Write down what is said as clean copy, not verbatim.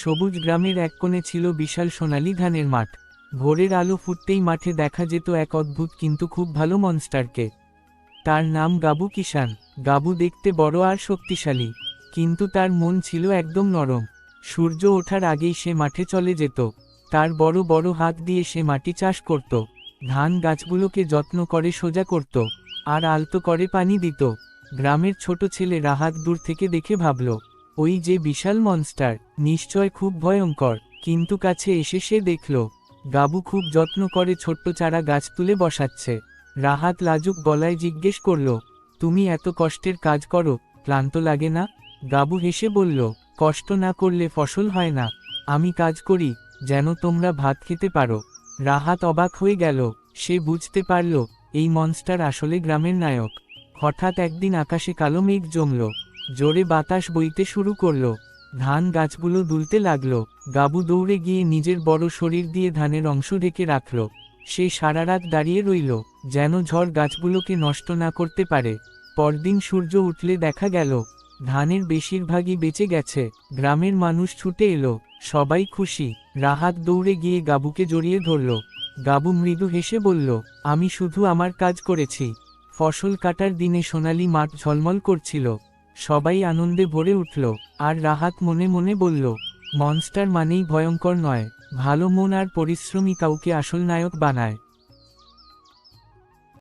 সবুজ গ্রামের এক কোণে ছিল বিশাল সোনালী ধানের মাঠ। ভোরের আলো ফুটতেই মাঠে দেখা যেত এক অদ্ভুত কিন্তু খুব ভালো মনস্টারকে। তার নাম গাবু কিষান। গাবু দেখতে বড় আর শক্তিশালী, কিন্তু তার মন ছিল একদম নরম। সূর্য ওঠার আগেই সে মাঠে চলে যেত। তার বড় বড় হাত দিয়ে সে মাটি চাষ করত, ধান গাছগুলোকে যত্ন করে সোজা করত, আর আলতো করে পানি দিত। গ্রামের ছোট ছেলে রাহাত দূর থেকে দেখে ভাবল, ওই যে বিশাল মনস্টার, নিশ্চয় খুব ভয়ঙ্কর। কিন্তু কাছে এসে সে দেখল গাবু খুব যত্ন করে ছোট্ট চারা গাছ তুলে বসাচ্ছে। রাহাত লাজুক গলায় জিজ্ঞেস করল, তুমি এত কষ্টের কাজ করো, ক্লান্ত লাগে না? গাবু হেসে বলল, কষ্ট না করলে ফসল হয় না। আমি কাজ করি যেন তোমরা ভাত খেতে পারো। রাহাত অবাক হয়ে গেল। সে বুঝতে পারল এই মনস্টার আসলে গ্রামের নায়ক। হঠাৎ একদিন আকাশে কালো মেঘ জমল, জোরে বাতাস বইতে শুরু করল, ধান গাছগুলো দুলতে লাগলো। গাবু দৌড়ে গিয়ে নিজের বড় শরীর দিয়ে ধানের অংশ ঢেকে রাখল। সে সারা রাত দাঁড়িয়ে রইল, যেন ঝড় গাছগুলোকে নষ্ট না করতে পারে। পরদিন সূর্য উঠলে দেখা গেল ধানের বেশিরভাগই বেঁচে গেছে। গ্রামের মানুষ ছুটে এলো, সবাই খুশি। রাহাত দৌড়ে গিয়ে গাবুকে জড়িয়ে ধরল। গাবু মৃদু হেসে বলল, আমি শুধু আমার কাজ করেছি। ফসল কাটার দিনে সোনালী মাঠ ঝলমল করছিল, সবাই আনন্দে ভরে উঠল। আর রাহাত মনে মনে বলল, মনস্টার মানেই ভয়ঙ্কর নয়, ভালো মন আর পরিশ্রমী কাউকে আসল নায়ক বানায়।